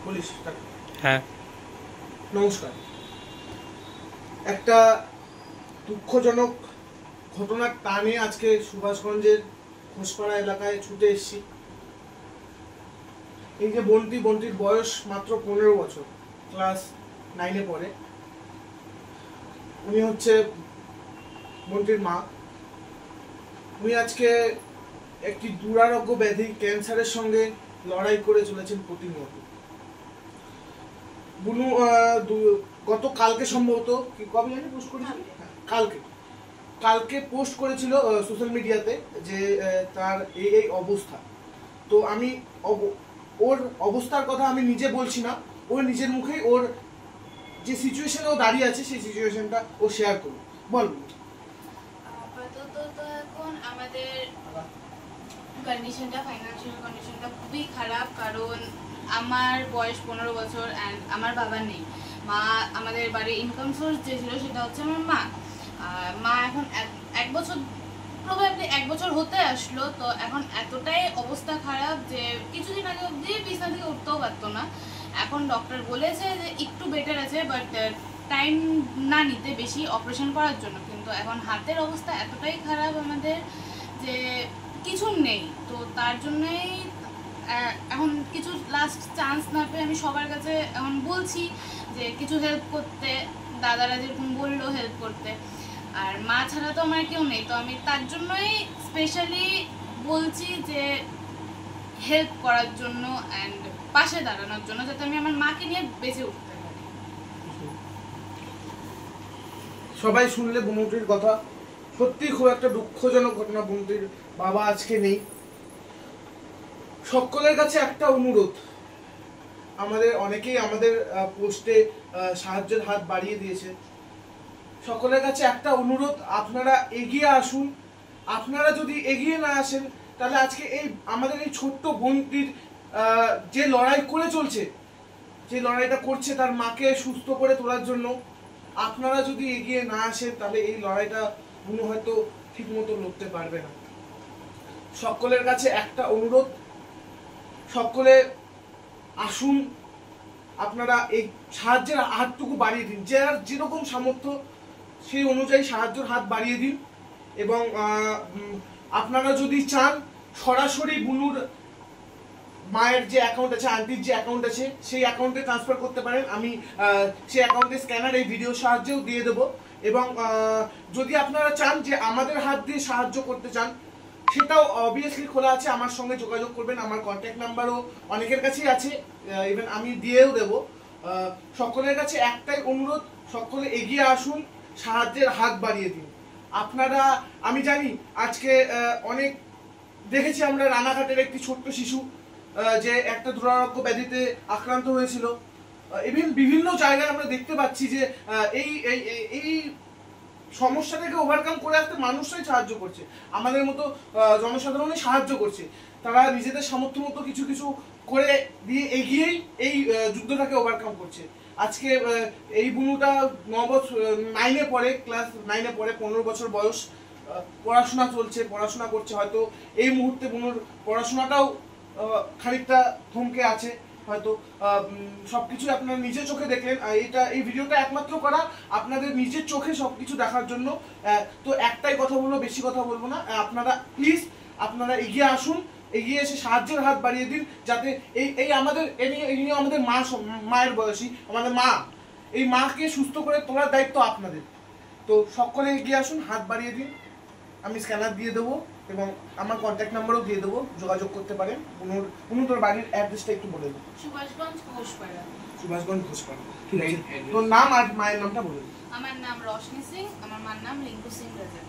বলিস। হ্যাঁ, নমস্কার। একটা দুঃখজনক ঘটনার টানে আজকে সুভাষগঞ্জের ঘোষপাড়া এলাকায় ছুটে এসেছি। এই যে বন্টির বয়স মাত্র 15 বছর, ক্লাস 9-এ পড়ে। উনি হচ্ছে বন্টির মা। উনি আজকে একটি দুরারোগ্য ব্যাধি ক্যান্সারের সঙ্গে লড়াই করে চলেছেন প্রতিনিয়ত। বুনু গত কালকে সম্ভবত, কবে জানি পোস্ট করেছিল, কালকে পোস্ট করেছিল সোশ্যাল মিডিয়াতে যে তার এই অবস্থা। তো আমি ওর অবস্থার কথা আমি নিজে বলছি না, ওর নিজের মুখেই ওর যে সিচুয়েশনে ও দাঁড়িয়ে আছে সেই সিচুয়েশনটা ও শেয়ার করুন। বল। আপাতত তো এখন আমাদের কন্ডিশনটা, ফাইন্যান্সিয়াল কন্ডিশনটা খুবই খারাপ, কারণ আমার বয়স 15 বছর অ্যান্ড আমার বাবা নেই। মা, আমাদের বাড়ির ইনকাম সোর্স যে ছিল সেটা হচ্ছে আমার মা। মা এখন এক বছর, প্রবাবলি 1 বছর হতে আসলো, তো এখন এতটাই অবস্থা খারাপ যে কিছুদিন আগে অবধি বিছানা থেকে উঠতেও পারতো না। এখন ডক্টর বলেছে যে একটু বেটার আছে, বাট টাইম না নিতে বেশি অপারেশন করার জন্য। কিন্তু এখন হাতের অবস্থা এতটাই খারাপ আমাদের যে কিছু নেই। তো তার জন্যই এখন কিছু লাস্ট চান্স না পেয়ে আমি সবার কাছে এখন বলছি যে কিছু হেল্প করতে, দাদারা যেরকম বললো হেল্প করতে। আর মা ছাড়া তো আমার কেউ নেই, তো আমি তার জন্যই স্পেশালি বলছি যে হেল্প করার জন্য অ্যান্ড পাশে দাঁড়ানোর জন্য, যাতে আমি আমার মাকে নিয়ে বেঁচে উঠতে পারি। সবাই শুনলে বনুটির কথা, সত্যি খুব একটা দুঃখজনক ঘটনা। বনুটির বাবা আজকে নেই। সকলের কাছে একটা অনুরোধ, আমাদের অনেকেই আমাদের পোস্টে সাহায্যের হাত বাড়িয়ে দিয়েছে। সকলের কাছে একটা অনুরোধ, আপনারা এগিয়ে আসুন। আপনারা যদি এগিয়ে না আসেন তাহলে আজকে এই আমাদের এই ছোট্ট বোনটির যে লড়াই করে চলছে, যে লড়াইটা করছে তার মাকে সুস্থ করে তোলার জন্য, আপনারা যদি এগিয়ে না আসেন তাহলে এই লড়াইটা বোন হয়তো ঠিক মতো লড়তে পারবে না। সকলের কাছে একটা অনুরোধ, সকলে আসুন। আপনারা এই সাহায্যের হাতটুকু বাড়িয়ে দিন, যার যেরকম সামর্থ্য সেই অনুযায়ী সাহায্যের হাত বাড়িয়ে দিন। এবং আপনারা যদি চান সরাসরি বুনুর মায়ের যে অ্যাকাউন্ট আছে, আন্টির যে অ্যাকাউন্ট আছে, সেই অ্যাকাউন্টে ট্রান্সফার করতে পারেন। আমি সেই অ্যাকাউন্টের স্ক্যানার এই ভিডিও সাহায্যেও দিয়ে দেবো। এবং যদি আপনারা চান যে আমাদের হাত দিয়ে সাহায্য করতে চান, সেটাও অবভিয়াসলি খোলা আছে, আমার সঙ্গে যোগাযোগ করবেন। আমার কন্ট্যাক্ট নাম্বারও অনেকের কাছেই আছে, ইভেন আমি দিয়েও দেবো। সকলের কাছে একটাই অনুরোধ, সকলে এগিয়ে আসুন, সাহায্যের হাত বাড়িয়ে দিন। আপনারা, আমি জানি আজকে অনেক দেখেছি আমরা রানাঘাটের একটি ছোট্ট শিশু যে একটা দুরারোগ্য ব্যাধিতে আক্রান্ত হয়েছিল। ইভেন বিভিন্ন জায়গায় আমরা দেখতে পাচ্ছি যে এই সমস্যাটাকে ওভারকাম করে আসতে মানুষরাই সাহায্য করছে, আমাদের মতো জনসাধারণই সাহায্য করছে। তারা নিজেদের সামর্থ্য মতো কিছু কিছু করে দিয়ে এগিয়েই এই যুদ্ধটাকে ওভারকাম করছে। আজকে এই বুনুটা 9-এ পড়ে, ক্লাস 9-এ পড়ে, 15 বছর বয়স, পড়াশোনা চলছে, পড়াশোনা করছে। হয়তো এই মুহূর্তে বুনুর পড়াশোনাটাও খানিকটা থমকে আছে হয়তো। সবকিছু আপনারা নিজের চোখে দেখলেন। এই ভিডিওটা একমাত্র করা আপনাদের নিজের চোখে সবকিছু দেখার জন্য। তো একটাই কথা বলবো, বেশি কথা বলবো না। আপনারা প্লিজ আপনারা এগিয়ে আসুন, এগিয়ে এসে সাহায্যের হাত বাড়িয়ে দিন, যাতে এই আমাদের আমাদের মায়ের বয়সী আমাদের মা, এই মাকে সুস্থ করে তোলার দায়িত্ব আপনাদের। তো সকলে এগিয়ে আসুন, হাত বাড়িয়ে দিন। আমি স্ক্যানার দিয়ে দেবো এবং আমার কন্ট্যাক্ট নাম্বারও দিয়ে দেবো, যোগাযোগ করতে পারেন। তোর বাড়ির অ্যাড্রেসটা একটু বলে দেবো। সুভাষগঞ্জ ঘোষপাড়া। সুভাষগঞ্জ ঘোষপাড়া, ঠিক আছে। তোর নাম আর মায়ের নামটা বলে দেবো। আমার নাম রোশনি সিং, আমার মার নাম রিঙ্কু সিং রাজা।